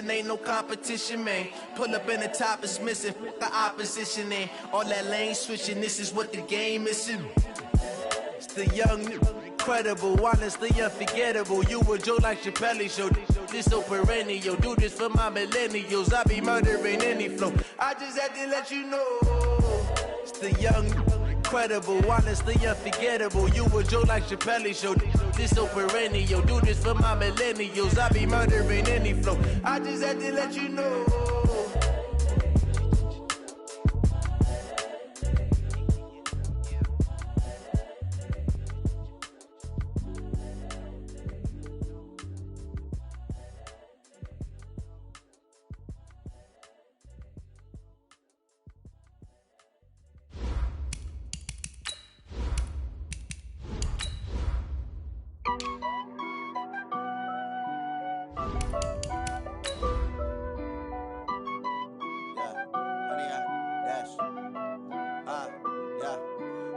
vision, ain't no competition, man. Pull up in the top is missing, the opposition in. All that lane switching, this is what the game missing. It's the young, incredible, honestly unforgettable. You a Joe like Chappelle show. This so perennial, do this for my millennials. I be murdering any flow. I just had to let you know. It's the young, incredible, honestly unforgettable. You a Joe like Chappelle show. This so perennial, do this for my millennials. I be murdering any flow. I just had to let you know.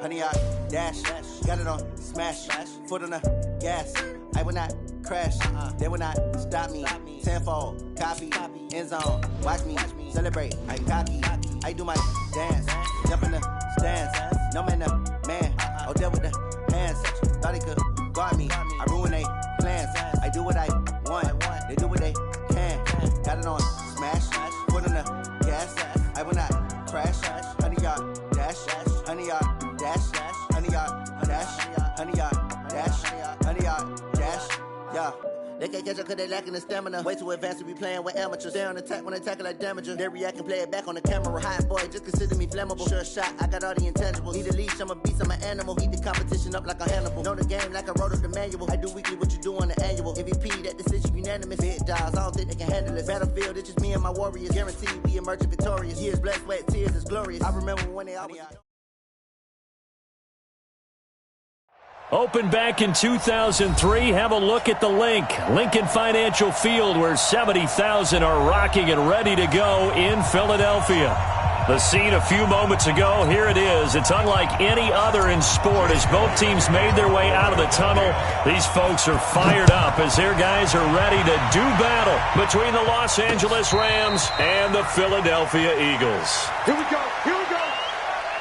Honey, I dash, got it on smash, foot on the gas. I will not crash, they will not stop me. Tenfold, copy, end zone, watch me celebrate. I cocky, I do my dance, jump in the stands. No man, the man, oh there with the hands. Thought he could guard me, I ruin they plans. I do what I want, they do what they can. Got it on smash, foot on the gas. I will not crash, honey, y'all dash, honey, y'all dash, honey, y'all dash, honey, y'all dash, honey, y'all dash, yeah. They can't catch up cause they lacking the stamina. Way too advanced to be playing with amateurs. They on attack when they tackle like damager. They react and play it back on the camera. Hot boy, just consider me flammable. Sure shot, I got all the intangibles. Need a leash, I'm a beast, I'm an animal. Eat the competition up like a Hannibal. Know the game like I wrote up the manual. I do weekly what you do on the annual. MVP, that decision unanimous. Big dogs, I don't think they can handle it. Battlefield, it's just me and my warriors. Guaranteed we emerge victorious. Years, blood, sweat, tears, it's glorious. I remember when they always... Opened back in 2003, have a look at the link. Lincoln Financial Field, where 70,000 are rocking and ready to go in Philadelphia. The scene a few moments ago, here it is. It's unlike any other in sport as both teams made their way out of the tunnel. These folks are fired up as their guys are ready to do battle between the Los Angeles Rams and the Philadelphia Eagles. Here we go, here we go,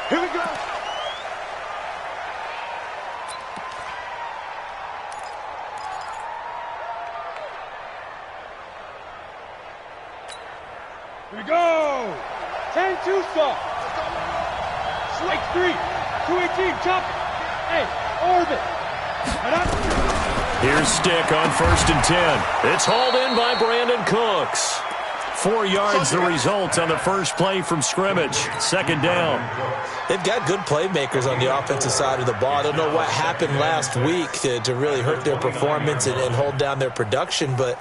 here we go. Here we go! 10-2 soft. Strike 3. 218, chop it. Hey, orbit. Here's Stick on 1st and 10. It's hauled in by Brandon Cooks. 4 yards the result on the first play from scrimmage. 2nd down. They've got good playmakers on the offensive side of the ball. I don't know what happened last week to really hurt their performance and hold down their production, but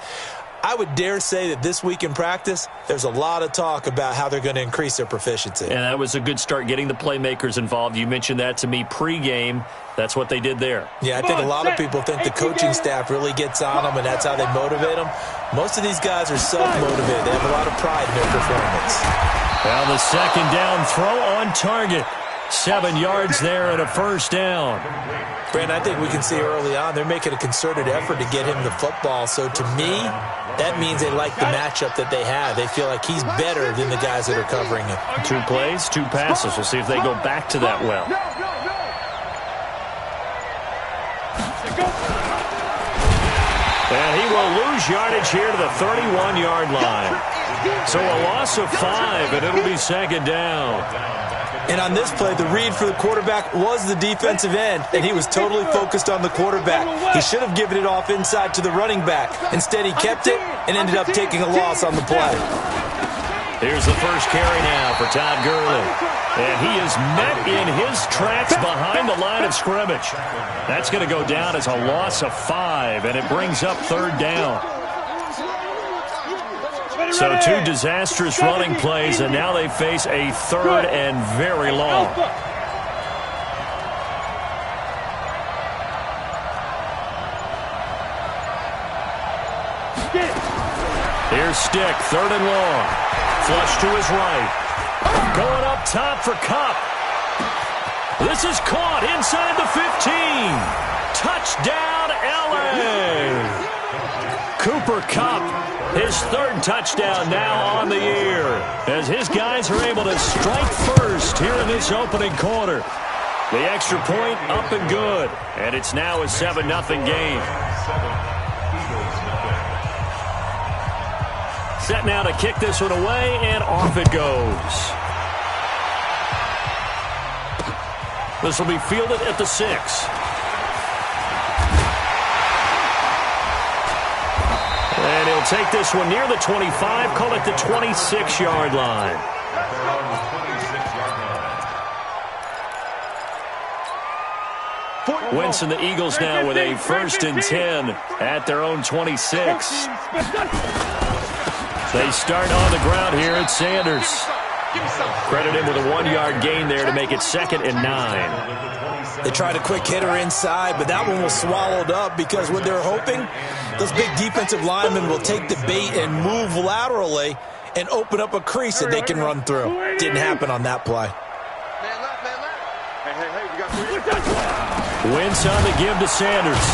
I would dare say that this week in practice, there's a lot of talk about how they're going to increase their proficiency. And that was a good start getting the playmakers involved. You mentioned that to me pregame. That's what they did there. Yeah, I think a lot of people think the coaching staff really gets on them, and that's how they motivate them. Most of these guys are self-motivated. They have a lot of pride in their performance. Well, the 2nd down throw on target. 7 yards there and a 1st down. Brandon, I think we can see early on they're making a concerted effort to get him the football. So to me, that means they like the matchup that they have. They feel like he's better than the guys that are covering him. 2 plays, 2 passes. We'll see if they go back to that well. And he will lose yardage here to the 31-yard line. So a loss of 5, and it'll be 2nd down. And on this play, the read for the quarterback was the defensive end, and he was totally focused on the quarterback. He should have given it off inside to the running back. Instead, he kept it and ended up taking a loss on the play. Here's the first carry now for Todd Gurley. And he is met in his tracks behind the line of scrimmage. That's going to go down as a loss of 5, and it brings up 3rd down. So 2 disastrous running plays, and now they face a 3rd and very long. Here's Stick, 3rd and long. Flush to his right. Going up top for Kupp. This is caught inside the 15. Touchdown, L.A. Cooper Kupp, his third touchdown now on the year, as his guys are able to strike first here in this opening quarter. The extra point up and good, and it's now a 7-0 game. Set now to kick this one away, and off it goes. This will be fielded at the 6. And he'll take this one near the 25, call it the 26-yard line. Wentz and the Eagles now with a 1st and 10 at their own 26. They start on the ground here at Sanders. Credit him with a 1-yard gain there to make it 2nd and 9. They tried a quick hitter inside, but that one was swallowed up because what they're hoping, those big defensive linemen will take the bait and move laterally and open up a crease that they can run through. Didn't happen on that play. Wentz on the give to Sanders.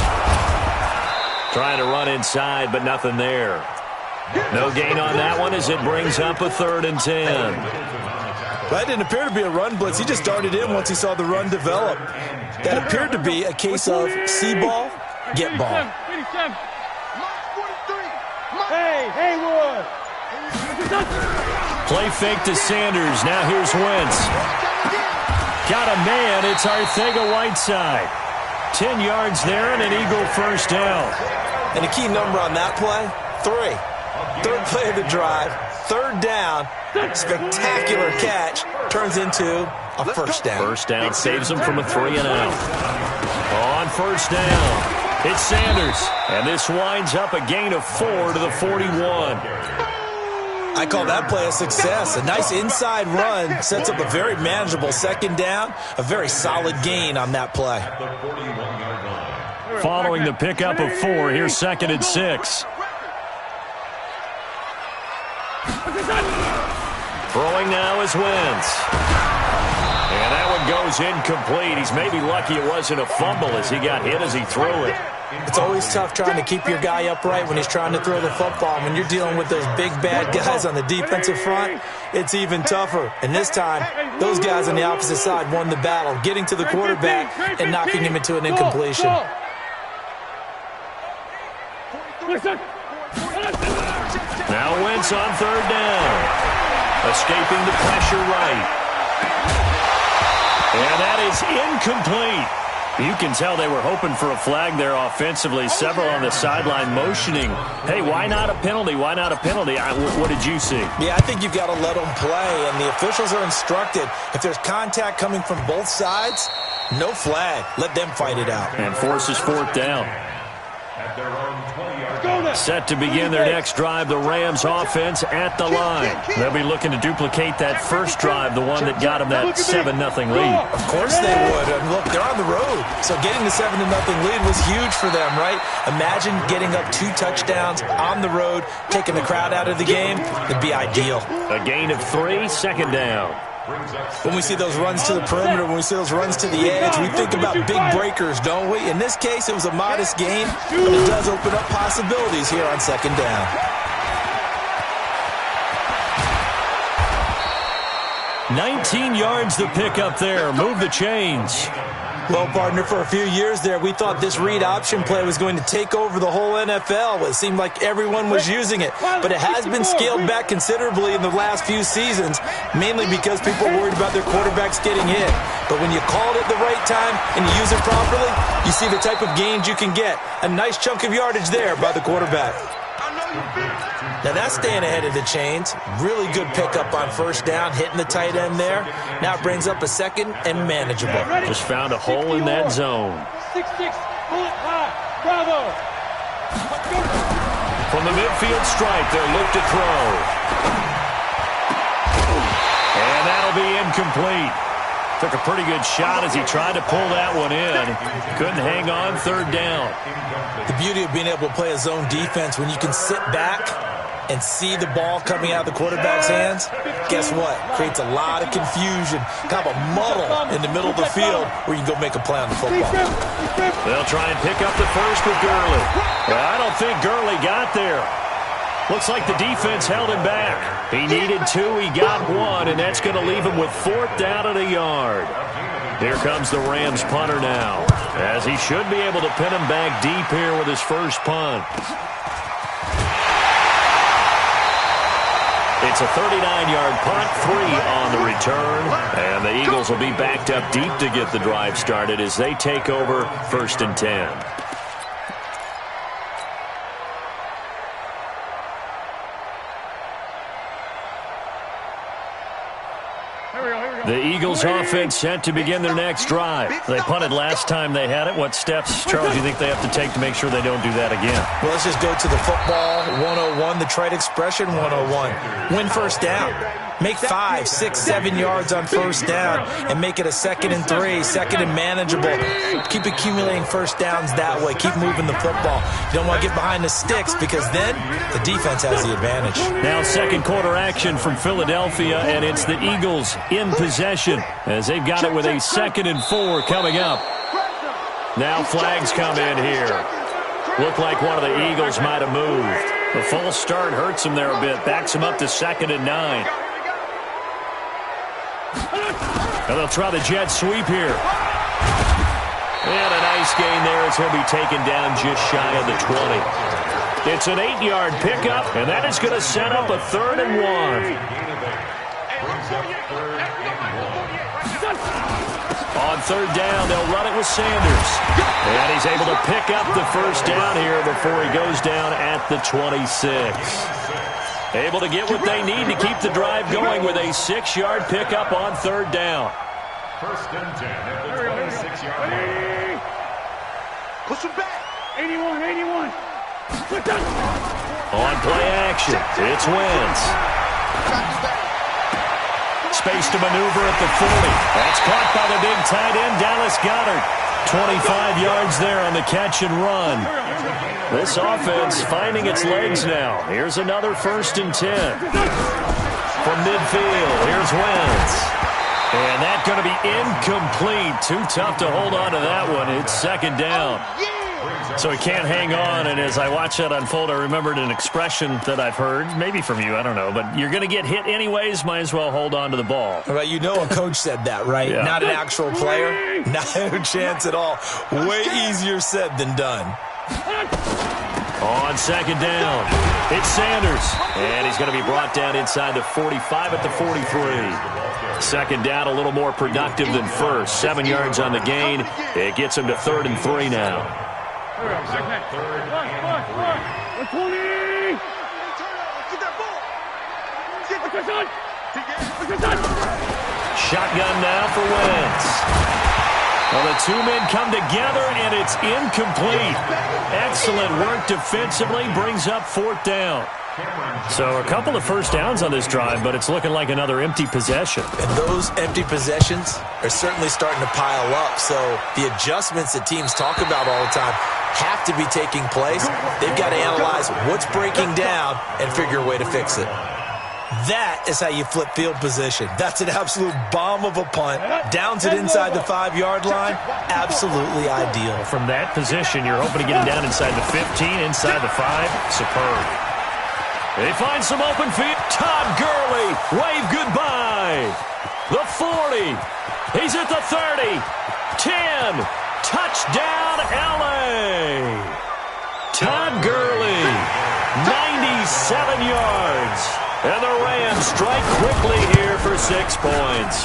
Trying to run inside, but nothing there. No gain on that one as it brings up a 3rd and 10. That didn't appear to be a run blitz. He just darted in once he saw the run develop. That appeared to be a case of see ball, get ball. Hey, Haywood! Play fake to Sanders. Now here's Wentz. Got a man. It's Arcega-Whiteside. 10 yards there and an Eagle 1st down. And a key number on that play, 3. 3rd play of the drive, 3rd down, spectacular catch, turns into a 1st down. 1st down saves them from a 3 and out. On 1st down, it's Sanders, and this winds up a gain of 4 to the 41. I call that play a success. A nice inside run sets up a very manageable 2nd down, a very solid gain on that play. Following the pickup of 4, here's 2nd and 6. Throwing now is Wentz. And that one goes incomplete. He's maybe lucky it wasn't a fumble as he got hit as he threw it. It's always tough trying to keep your guy upright when he's trying to throw the football. When you're dealing with those big, bad guys on the defensive front, it's even tougher. And this time, those guys on the opposite side won the battle, getting to the quarterback and knocking him into an incompletion. Now Wentz on 3rd down. Escaping the pressure right. And that is incomplete. You can tell they were hoping for a flag there offensively. Several on the sideline motioning, hey, why not a penalty? Why not a penalty? What did you see? Yeah, I think you've got to let them play, and the officials are instructed. If there's contact coming from both sides, no flag. Let them fight it out. And forces 4th down. Set to begin their next drive, the Rams offense at the line. They'll be looking to duplicate that first drive, the one that got them that 7-0 lead. Of course they would. And look, they're on the road. So getting the 7-0 lead was huge for them, right? Imagine getting up 2 touchdowns on the road, taking the crowd out of the game. It'd be ideal. A gain of 3, 2nd down. When we see those runs to the perimeter, when we see those runs to the edge, we think about big breakers, don't we? In this case, it was a modest gain, but it does open up possibilities here on 2nd down. 19 yards to pick up there. Move the chains. Well, partner, for a few years there, we thought this read option play was going to take over the whole NFL. It seemed like everyone was using it, but it has been scaled back considerably in the last few seasons, mainly because people are worried about their quarterbacks getting hit. But when you call it at the right time and you use it properly, you see the type of gains you can get. A nice chunk of yardage there by the quarterback. Now that's staying ahead of the chains. Really good pickup on 1st down, hitting the tight end there. Now it brings up a 2nd and manageable. Just found a hole in that zone. 6-6, pull it high, bravo. From the midfield stripe, they'll look to throw. And that'll be incomplete. Took a pretty good shot as he tried to pull that one in. Couldn't hang on 3rd down. The beauty of being able to play a zone defense when you can sit back and see the ball coming out of the quarterback's hands, guess what? Creates a lot of confusion, kind of a muddle in the middle of the field where you can go make a play on the football. They'll try and pick up the first with Gurley. Well, I don't think Gurley got there. Looks like the defense held him back. He needed 2, he got 1, and that's going to leave him with 4th down and a yard. Here comes the Rams punter now, as he should be able to pin him back deep here with his first punt. It's a 39-yard punt, 3 on the return, and the Eagles will be backed up deep to get the drive started as they take over 1st and 10. The Eagles offense set to begin their next drive. They punted last time they had it. What steps, Charles, do you think they have to take to make sure they don't do that again? Well, let's just go to the football 101, the trade expression 101. Win first down. Make 5, 6, 7 yards on first down and make it a 2nd and 3, 2nd and manageable. Keep accumulating first downs that way. Keep moving the football. You don't want to get behind the sticks because then the defense has the advantage. Now second quarter action from Philadelphia, and it's the Eagles in possession as they've got it with a 2nd and 4 coming up. Now flags come in here. Looked like one of the Eagles might have moved. The false start hurts him there a bit. Backs him up to 2nd and 9. And they'll try the jet sweep here. And a nice gain there as he'll be taken down just shy of the 20. It's an 8-yard pickup, and that is going to set up a 3rd and 1. On 3rd down, they'll run it with Sanders. And he's able to pick up the first down here before he goes down at the 26. Able to get what they need to keep the drive going with a 6-yard pickup on 3rd down. 1st and 10 at the 26-yard line. Push him back. 81. On play action, it's Wentz. Space to maneuver at the 40. That's caught by the big tight end, Dallas Goedert. 25 yards there on the catch and run. This offense finding its legs now. Here's another 1st and 10. From midfield, here's Wentz. And that's going to be incomplete. Too tough to hold on to that one. It's 2nd down. So he can't hang on, and as I watch that unfold, I remembered an expression that I've heard, maybe from you, I don't know, but you're going to get hit anyways, might as well hold on to the ball. Well, you know a coach said that, right? Yeah. Not an actual player. No chance at all. Way easier said than done. On 2nd down, it's Sanders, and he's going to be brought down inside the 45 at the 43. 2nd down, a little more productive than first. 7 yards on the gain. It gets him to 3rd and 3 now. Shotgun now for Wentz. Well, the 2 men come together, and it's incomplete. Excellent work defensively, brings up 4th down. So a couple of first downs on this drive, but it's looking like another empty possession. And those empty possessions are certainly starting to pile up. So the adjustments that teams talk about all the time have to be taking place. They've got to analyze what's breaking down and figure a way to fix it. That is how you flip field position. That's an absolute bomb of a punt. Downs it inside the 5-yard line. Absolutely ideal. From that position, you're hoping to get it down inside the 15, inside the 5. Superb. They find some open field. Todd Gurley, wave goodbye. The 40. He's at the 30. 10. Touchdown, L.A. Todd Gurley, 97 yards. And the Rams strike quickly here for 6 points.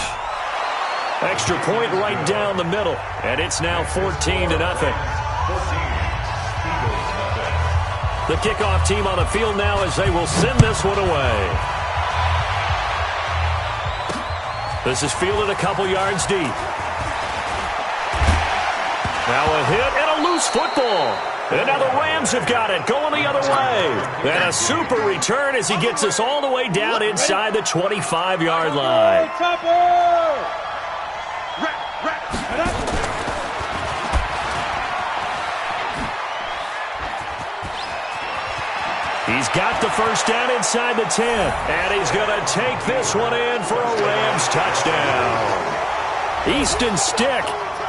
Extra point right down the middle. And it's now 14-0. The kickoff team on the field now as they will send this one away. This is fielded a couple yards deep. Now a hit and a loose football. And now the Rams have got it, going the other way. And a super return as he gets us all the way down inside the 25-yard line. He's got the first down inside the 10. And he's going to take this one in for a Rams touchdown. Easton Stick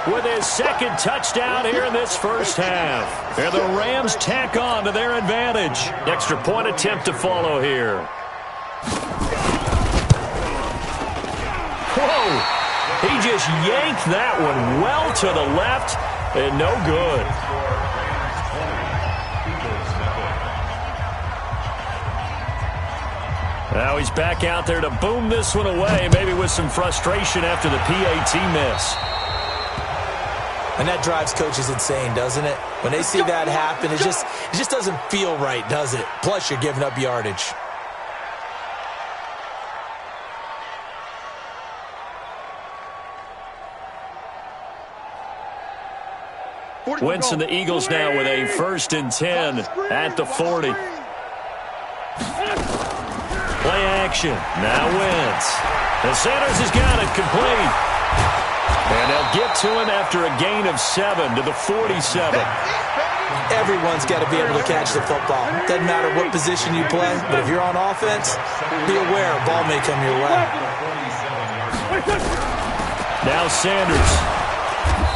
with his second touchdown here in this first half. And the Rams tack on to their advantage. Extra point attempt to follow here. Whoa! He just yanked that one well to the left and no good. Now he's back out there to boom this one away, maybe with some frustration after the PAT miss. And that drives coaches insane, doesn't it? When they see that happen, it just doesn't feel right, does it? Plus, you're giving up yardage. Wentz and the Eagles now with a 1st and 10 at the 40. Play action. Now Wentz. And Sanders has got it complete. And they'll get to him after a gain of 7 to the 47. Everyone's got to be able to catch the football. Doesn't matter what position you play, but if you're on offense, be aware a ball may come your way. Now Sanders.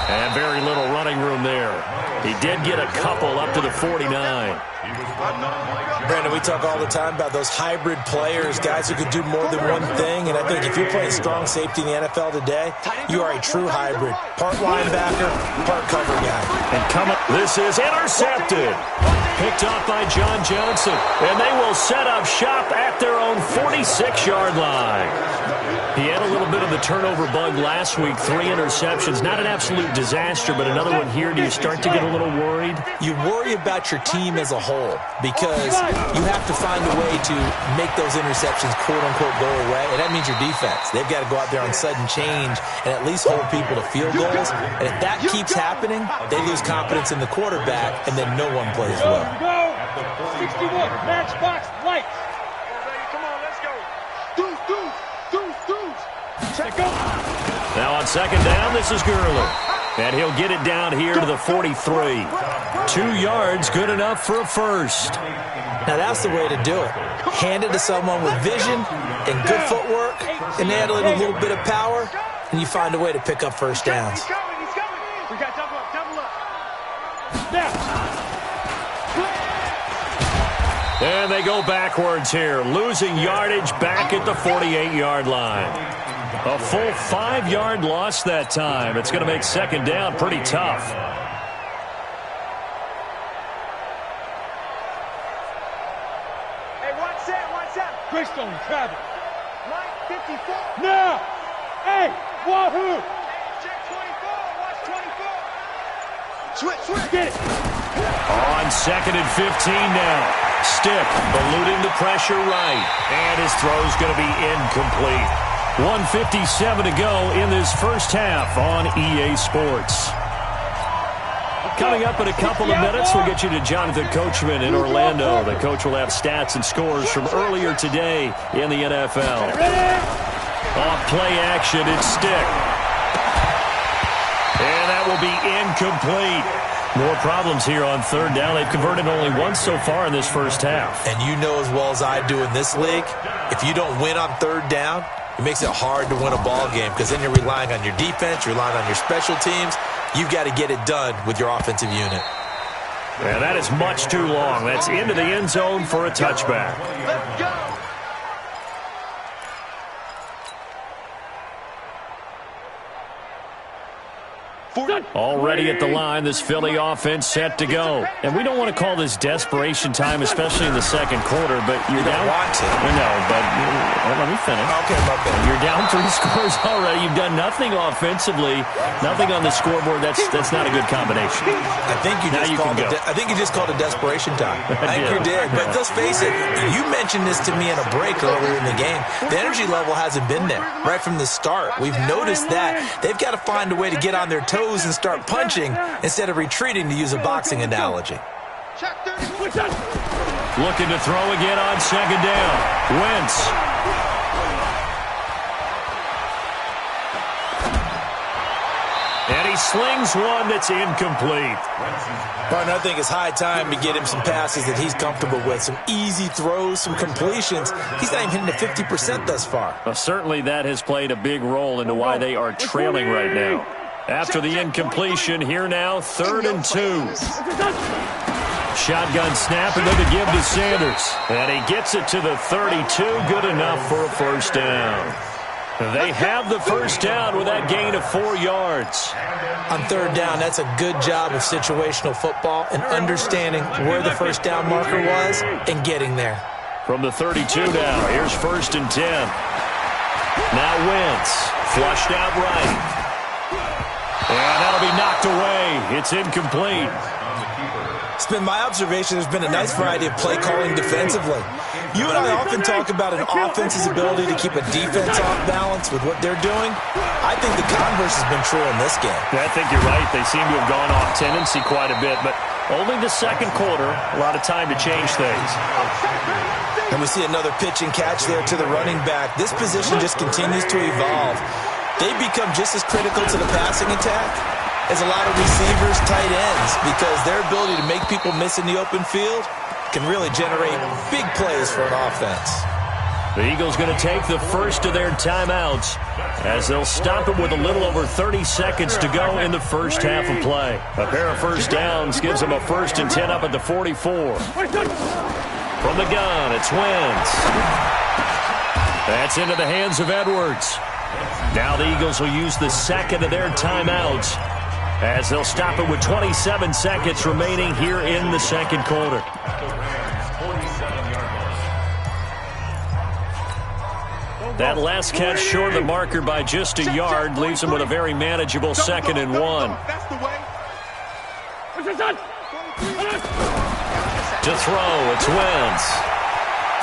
And very little running room there. He did get a couple up to the 49. Brandon, we talk all the time about those hybrid players, guys who can do more than one thing. And I think if you're playing strong safety in the NFL today, you are a true hybrid. Part linebacker, part cover guy. And this is intercepted. Picked off by John Johnson. And they will set up shop at their own 46-yard line. He had a little bit of the turnover bug last week, 3 interceptions. Not an absolute disaster, but another one here. Do you start to get a little worried? You worry about your team as a whole because you have to find a way to make those interceptions, quote-unquote, go away, and that means your defense. They've got to go out there on sudden change and at least hold people to field goals. And if that keeps happening, they lose confidence in the quarterback, and then no one plays well. 61, matchbox, lights. Come on, let's go. Deuce. Check go. Now on 2nd down, this is Gurley. And he'll get it down here to the 43. 2 yards, good enough for a first. Now that's the way to do it. Hand it to someone with vision and good footwork, and add a little bit of power, and you find a way to pick up first downs. He's coming. We got double up. Now. And they go backwards here, losing yardage back at the 48-yard line. A full 5-yard loss that time. It's going to make 2nd down pretty tough. Hey, watch that. Greystone, travel. Line 54. Now. Hey, wahoo. Check 24. Watch 24. Switch. Get it. On 2nd and 15 now. Stick eluding the pressure right. And his throw's going to be incomplete. 1:57 to go in this first half on EA Sports. Coming up in a couple of minutes, we'll get you to Jonathan Coachman in Orlando. The coach will have stats and scores from earlier today in the NFL. Off play action, it's Stick. And that will be incomplete. More problems here on 3rd down. They've converted only once so far in this first half. And you know as well as I do in this league, if you don't win on 3rd down, it makes it hard to win a ball game because then you're relying on your defense, you're relying on your special teams. You've got to get it done with your offensive unit. Yeah, that is much too long. That's into the end zone for a touchback. Let's go. Already at the line, this Philly offense set to go. And we don't want to call this desperation time, especially in the 2nd quarter, but you're down. Want to. No, but let me finish. Okay, my bad. You're down 3 scores already. You've done nothing offensively, nothing on the scoreboard. That's not a good combination. I think you just called it desperation time. I think you did. But let's face it, you mentioned this to me in a break earlier in the game. The energy level hasn't been there right from the start. We've noticed that. They've got to find a way to get on their toes and start punching instead of retreating, to use a boxing analogy. Looking to throw again on 2nd down. Wentz. And he he slings one that's incomplete. But I think it's high time to get him some passes that he's comfortable with. Some easy throws, some completions. He's not even hitting the 50% thus far. Well, certainly that has played a big role into why they are trailing right now. After the incompletion, here now, 3rd and 2. Shotgun snap, and then to give to Sanders. And he gets it to the 32. Good enough for a first down. They have the first down with that gain of 4 yards. On 3rd down, that's a good job of situational football and understanding where the first down marker was and getting there. From the 32 now, here's 1st and 10. Now Wentz, flushed out right. And that'll be knocked away. It's incomplete. It's been my observation there's been a nice variety of play calling defensively. You and I often talk about an offense's ability to keep a defense off balance with what they're doing. I think the converse has been true in this game. I think you're right. They seem to have gone off tendency quite a bit, but only the second quarter, a lot of time to change things. And we see another pitch and catch there to the running back. This position just continues to evolve. They become just as critical to the passing attack as a lot of receivers, tight ends, because their ability to make people miss in the open field can really generate big plays for an offense. The Eagles going to take the first of their timeouts as they'll stop it with a little over 30 seconds to go in the first half of play. A pair of first downs gives them a 1st and 10 up at the 44. From the gun, it's Wentz. That's into the hands of Edwards. Now the Eagles will use the second of their timeouts as they'll stop it with 27 seconds remaining here in the second quarter. That last catch short of the marker by just a yard leaves them with a very manageable 2nd and 1. To throw, it's Wentz.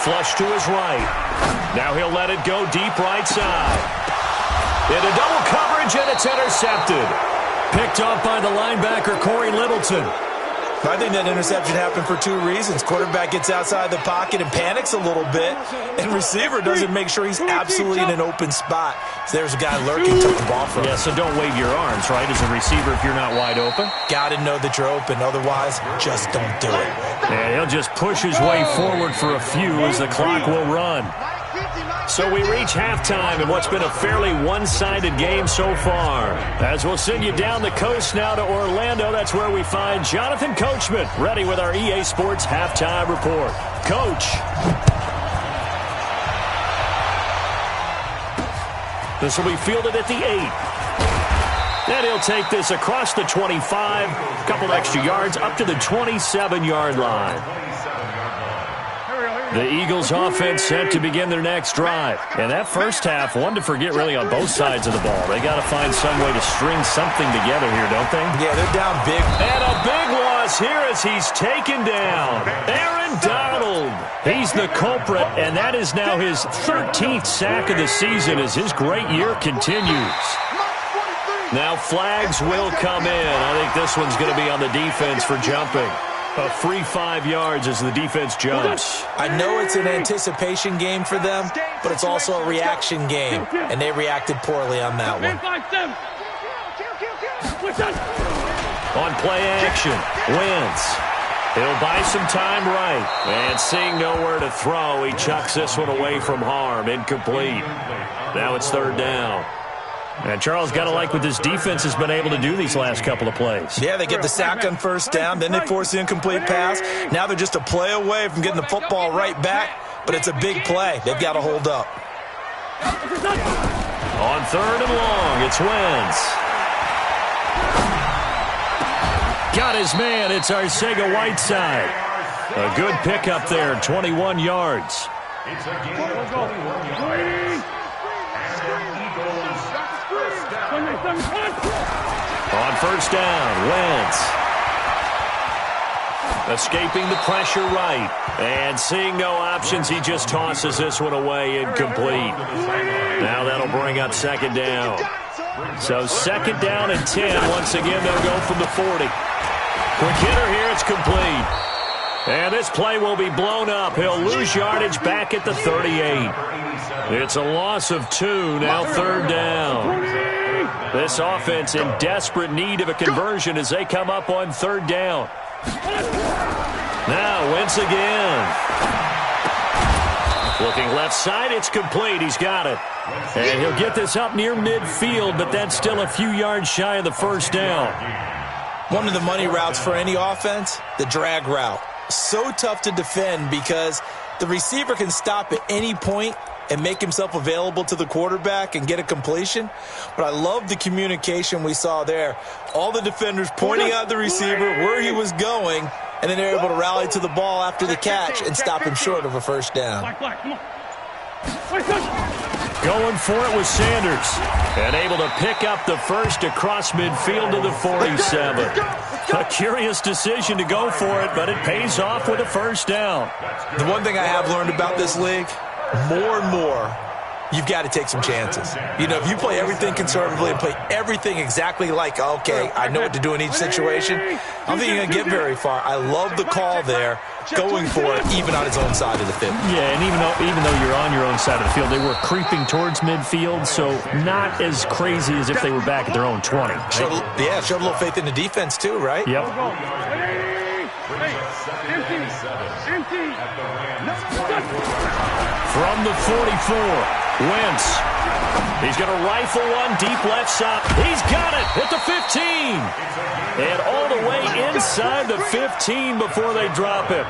Flush to his right. Now he'll let it go deep right side. Into double coverage, and it's intercepted. Picked off by the linebacker, Corey Littleton. I think that interception happened for 2 reasons. Quarterback gets outside the pocket and panics a little bit, and receiver doesn't make sure he's absolutely in an open spot. So there's a guy lurking, took the ball from him. Yeah, so don't wave your arms, right, as a receiver if you're not wide open. Got to know that you're open. Otherwise, just don't do it. And he'll just push his way forward for a few as the clock will run. So we reach halftime in what's been a fairly one-sided game so far. As we'll send you down the coast now to Orlando, that's where we find Jonathan Coachman, ready with our EA Sports Halftime Report. Coach. This will be fielded at the 8. And he'll take this across the 25, a couple extra yards, up to the 27-yard line. The Eagles offense set to begin their next drive. And that first half, one to forget really on both sides of the ball. They got to find some way to string something together here, don't they? Yeah, they're down big. And a big loss here as he's taken down. Aaron Donald. He's the culprit, and that is now his 13th sack of the season as his great year continues. Now flags will come in. I think this one's going to be on the defense for jumping. A free 5 yards as the defense jumps. I know it's an anticipation game for them, but it's also a reaction game, and they reacted poorly on that one. On play action, Wentz. He'll buy some time right. And seeing nowhere to throw, he chucks this one away from harm. Incomplete. Now it's 3rd down. And Charles, got to like what this defense has been able to do these last couple of plays. Yeah, they get the sack on 1st down, then they force the incomplete pass. Now they're just a play away from getting the football right back, but it's a big play. They've got to hold up. On 3rd and long, it's Wentz. Got his man, it's Arcega-Whiteside. A good pickup there, 21 yards. It's a game of 21 yards. On 1st down, Wentz. Escaping the pressure right. And seeing no options, he just tosses this one away, incomplete. Now that'll bring up 2nd down. So 2nd down and 10. Once again, they'll go from the 40. Quick hitter here, it's complete. And this play will be blown up. He'll lose yardage back at the 38. It's a loss of 2, now 3rd down. This offense in desperate need of a conversion as they come up on 3rd down. Now Wentz again. Looking left side, it's complete. He's got it. And he'll get this up near midfield, but that's still a few yards shy of the 1st down. One of the money routes for any offense, the drag route. So tough to defend because the receiver can stop at any point and make himself available to the quarterback and get a completion. But I love the communication we saw there. All the defenders pointing out the receiver, where he was going, and then they're able to rally to the ball after the catch and stop him short of a 1st down. Going for it with Sanders. And able to pick up the first across midfield to the 47. A curious decision to go for it, but it pays off with a 1st down. The one thing I have learned about this league, more and more, you've got to take some chances. You know, if you play everything conservatively and play everything exactly like, okay, I know what to do in each situation, I don't think you're going to get very far. I love the call there, going for it, even on his own side of the field. Yeah, and even though you're on your own side of the field, they were creeping towards midfield, so not as crazy as if they were back at their own 20. Showed a little faith in the defense too, right? Yep. From the 44, Wentz. He's going to rifle one deep left side. He's got it at the 15. And all the way inside the 15 before they drop it.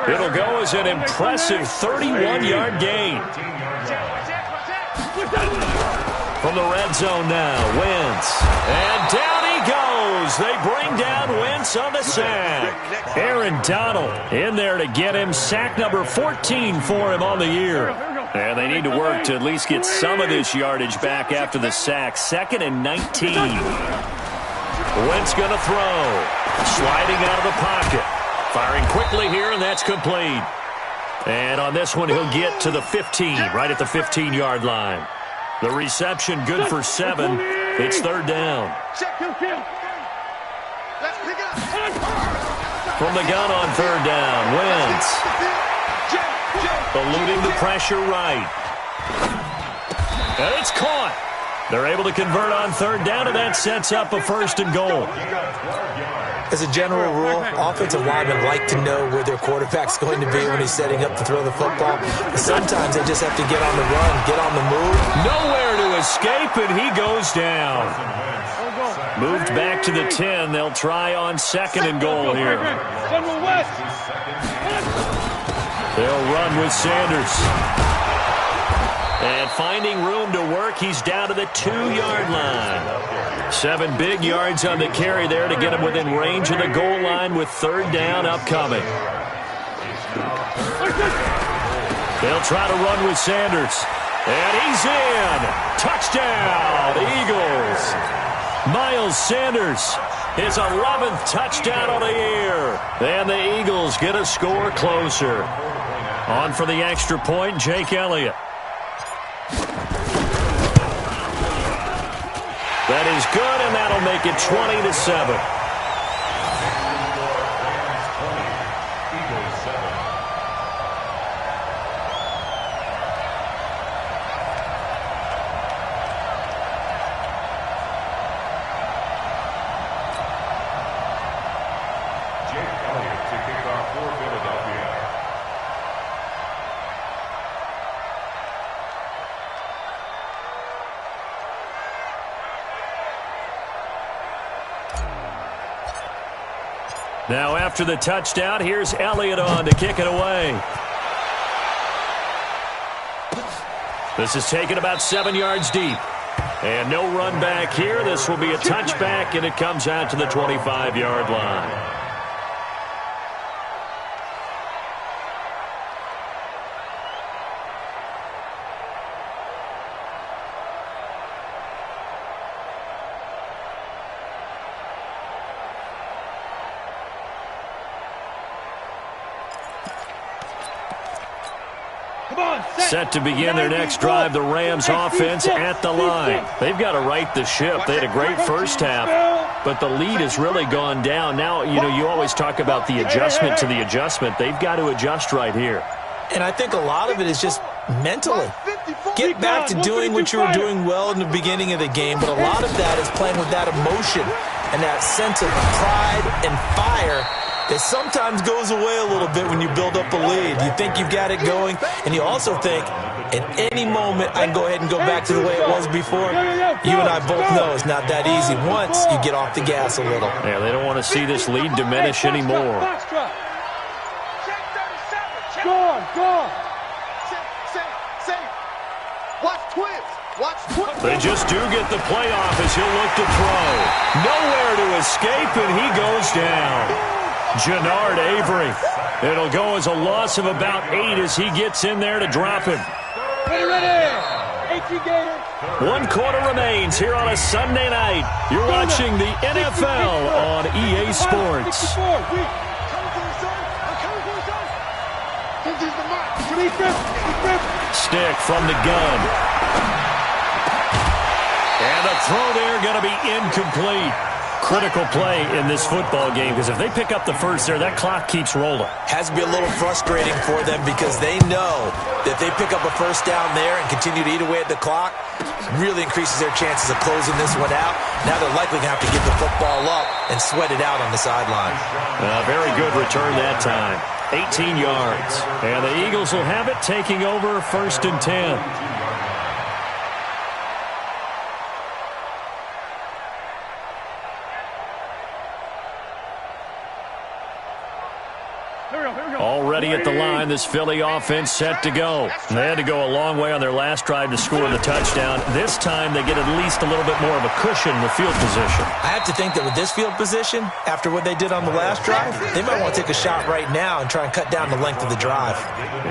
It'll go as an impressive 31-yard gain. From the red zone now, Wentz. And down he goes. They bring down Wentz on the sack. Aaron Donald in there to get him. Sack number 14 for him on the year. And they need to work to at least get some of this yardage back after the sack. 2nd and 19. Wentz going to throw. Sliding out of the pocket. Firing quickly here, and that's complete. And on this one, he'll get to the 15, right at the 15-yard line. The reception good for 7. It's 3rd down. From the gun on 3rd down, Wentz. Eluding the pressure right. And it's caught. They're able to convert on 3rd down, and that sets up a 1st and goal. As a general rule, offensive linemen like to know where their quarterback's going to be when he's setting up to throw the football. Sometimes they just have to get on the run, get on the move. Nowhere to escape, and he goes down. Moved back to the 10. They'll try on 2nd and goal here. They'll run with Sanders. And finding room to work, he's down to the 2-yard line. 7 big yards on the carry there to get him within range of the goal line with 3rd down upcoming. They'll try to run with Sanders. And he's in. Touchdown, Eagles. Miles Sanders, his 11th touchdown on the year. And the Eagles get a score closer. On for the extra point, Jake Elliott. That is good, and that'll make it 20-7. Now after the touchdown, here's Elliott on to kick it away. This is taken about 7 yards deep. And no run back here. This will be a touchback, and it comes out to the 25-yard line. Set to begin their next drive, the Rams offense at the line. They've got to right the ship. They had a great first half, but the lead has really gone down. Now, you always talk about the adjustment to the adjustment. They've got to adjust right here. And I think a lot of it is just mentally. Get back to doing what you were doing well in the beginning of the game, but a lot of that is playing with that emotion and that sense of pride and fire that sometimes goes away a little bit when you build up a lead. You think you've got it going, and you also think, at any moment, I can go ahead and go back to the way it was before. You and I both know it's not that easy once you get off the gas a little. Yeah, they don't want to see this lead diminish anymore. They just do get the playoff as he'll look to throw. Nowhere to escape, and he goes down. Jannard Avery. It'll go as a loss of about 8 as he gets in there to drop him. One quarter remains here on a Sunday night. You're watching the NFL on EA Sports. Stick from the gun. And a throw there going to be incomplete. Critical play in this football game, because if they pick up the first there, that clock keeps rolling. Has to be a little frustrating for them because they know that if they pick up a first down there and continue to eat away at the clock, really increases their chances of closing this one out. Now they're likely going to have to give the football up and sweat it out on the sideline. Very good return that time. 18 yards. And the Eagles will have it, taking over 1st and 10. Already at the line, this Philly offense set to go. They had to go a long way on their last drive to score the touchdown. This time they get at least a little bit more of a cushion in the field position. I have to think that with this field position, after what they did on the last drive, they might want to take a shot right now and try and cut down the length of the drive.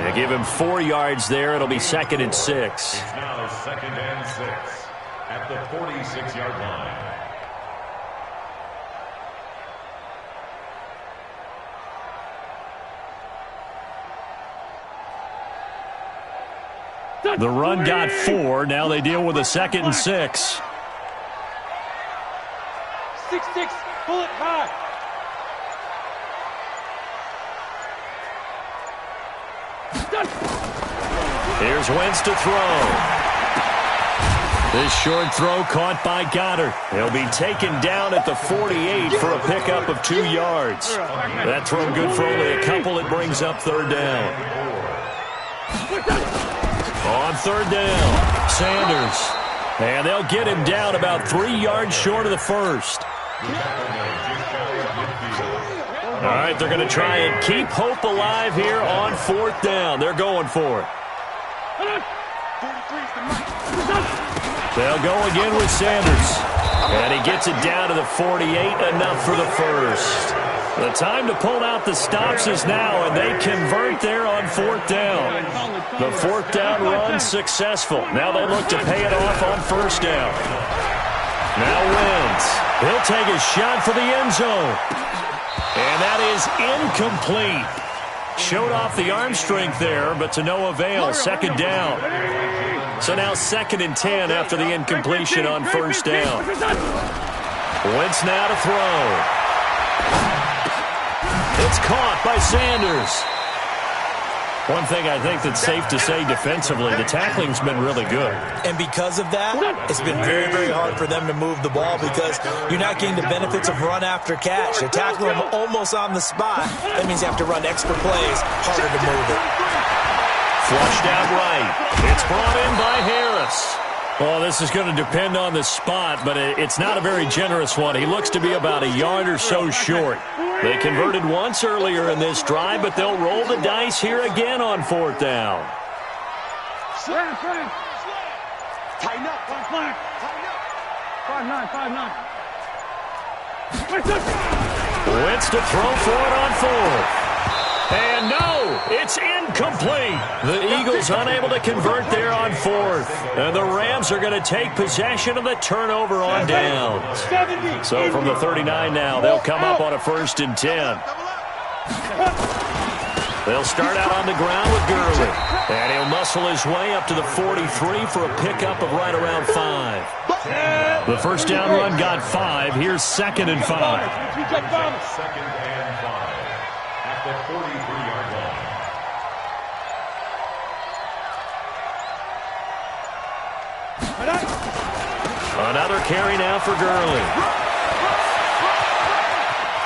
They give him 4 yards there. It'll be 2nd and 6. It's now 2nd and 6 at the 46-yard line. The run got 4. Now they deal with a 2nd and 6. 6-6, pull it high. Here's Wentz to throw. This short throw caught by Goddard. He'll be taken down at the 48 for a pickup of 2 yards. That throw good for only a couple. It brings up 3rd down. On 3rd down, Sanders. And they'll get him down about 3 yards short of the first. All right, they're going to try and keep hope alive here on 4th down. They're going for it. They'll go again with Sanders. And he gets it down to the 48, enough for the first. The time to pull out the stops is now, and they convert there on 4th down. The 4th down run successful. Now they look to pay it off on 1st down. Now Wentz. He'll take a shot for the end zone. And that is incomplete. Showed off the arm strength there, but to no avail. 2nd down. So now 2nd and 10 after the incompletion on 1st down. Wentz now to throw. It's caught by Sanders. One thing I think that's safe to say defensively, the tackling's been really good. And because of that, it's been very, very hard for them to move the ball because you're not getting the benefits of run after catch. They're tackling them almost on the spot. That means you have to run extra plays, harder to move it. Flushed out right. It's brought in by Harris. Well, this is going to depend on the spot, but it's not a very generous one. He looks to be about a yard or so short. They converted once earlier in this drive, but they'll roll the dice here again on 4th down. Tighten up. 5-9. Wentz to throw for it on 4th. And no, it's incomplete. The Eagles unable to convert there on 4th. And the Rams are going to take possession of the turnover on downs. So from the 39 now, they'll come up on a 1st and 10. They'll start out on the ground with Gurley. And he'll muscle his way up to the 43 for a pickup of right around 5. The first down run got 5. Here's 2nd and 5. Second and 5 at the 43-yard line. Another carry now for Gurley.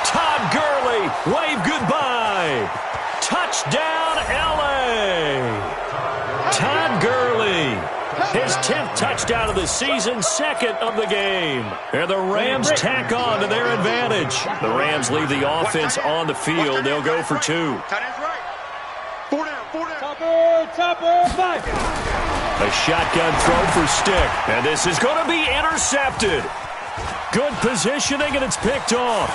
Todd Gurley, wave goodbye. Touchdown, L.A. Todd Gurley, his 10th touchdown of the season, 2nd of the game. And the Rams tack on to their advantage. The Rams leave the offense on the field. They'll go for 2. Topper, 5. A shotgun throw for Stick. And this is going to be intercepted. Good positioning, and it's picked off.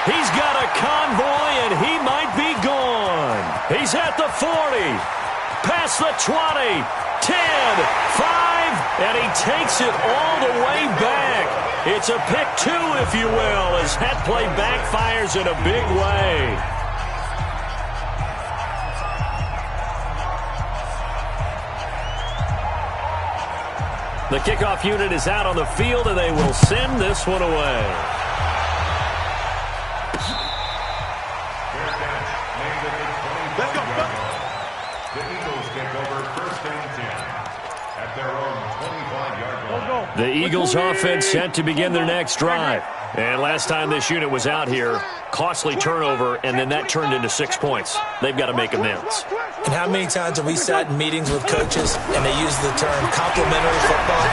He's got a convoy, and he might be gone. He's at the 40, past the 20, 10, 5, and he takes it all the way back. It's a pick 2, if you will, as that play backfires in a big way. The kickoff unit is out on the field, and they will send this one away. Let's go. The Eagles take over 1st and 10 at their own 25-yard line. The Eagles offense set to begin their next drive. And last time this unit was out here, costly turnover, and then that turned into 6 points. They've got to make amends. And how many times have we sat in meetings with coaches and they use the term complementary football?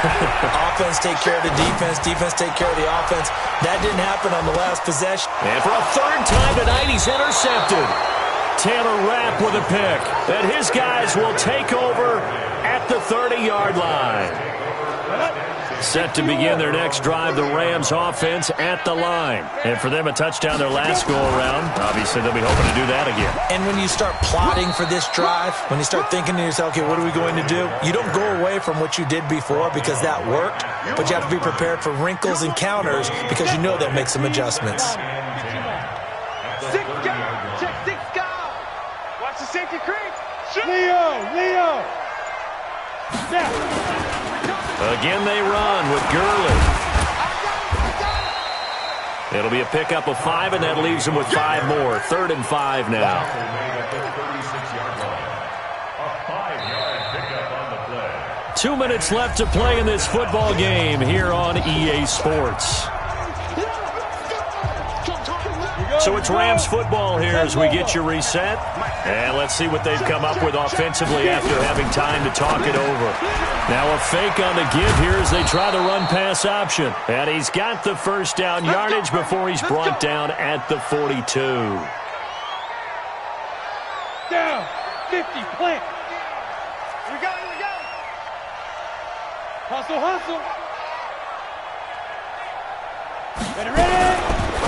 Offense take care of the defense, defense take care of the offense. That didn't happen on the last possession. And for a 3rd time tonight, he's intercepted. Taylor Rapp with a pick. And his guys will take over at the 30-yard line. Set to begin their next drive, the Rams offense at the line. And for them, a touchdown their last go-around. Obviously, they'll be hoping to do that again. And when you start plotting for this drive, when you start thinking to yourself, okay, what are we going to do? You don't go away from what you did before because that worked, but you have to be prepared for wrinkles and counters because you know they'll make some adjustments. 6 guys. Check 6 guys. Watch the safety creep. Leo. Snap. Again, they run with Gurley. It'll be a pickup of 5, and that leaves them with 5 more. 3rd and 5 now. A 5-yard pickup on the play. 2 minutes left to play in this football game here on EA Sports. So it's Rams football here as we get you reset. And let's see what they've come up with offensively after having time to talk it over. Now a fake on the give here as they try the run-pass option. And he's got the first down yardage before he's brought down at the 42. Down. 50. Plant. Here we go. Hustle. Ready.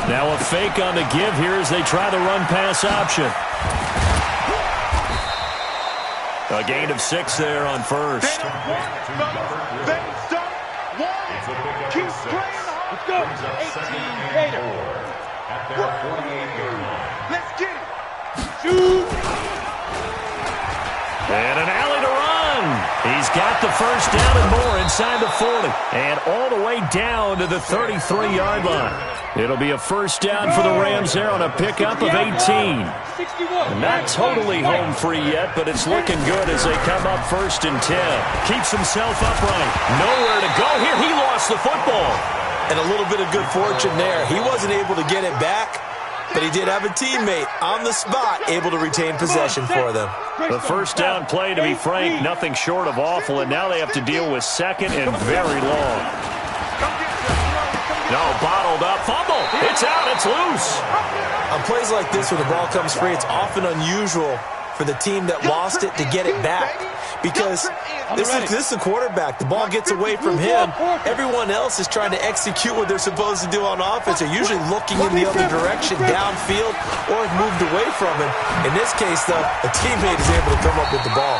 Now a fake on the give here as they try the run-pass option. A gain of 6 there on first. Keep playing the Let's go. 18 Gator. At their 48-yard line. Let's get it. Shoot. And an alley to run. He's got the first down and more inside the 40. And all the way down to the 33-yard line. It'll be a first down for the Rams there on a pickup of 18. 61. Not totally home free yet, but it's looking good as they come up 1st and 10. Keeps himself upright. Nowhere to go here. He lost the football. And a little bit of good fortune there. He wasn't able to get it back, but he did have a teammate on the spot able to retain possession for them. The first down play, to be frank, nothing short of awful, and now they have to deal with 2nd and very long. No, bottled up, fumble. It's out, it's loose. On plays like this, when the ball comes free, it's often unusual for the team that lost it to get it back. Because this is the quarterback. The ball gets away from him. Everyone else is trying to execute what they're supposed to do on offense. They're usually looking in the other direction, downfield, or have moved away from him. In this case, though, a teammate is able to come up with the ball.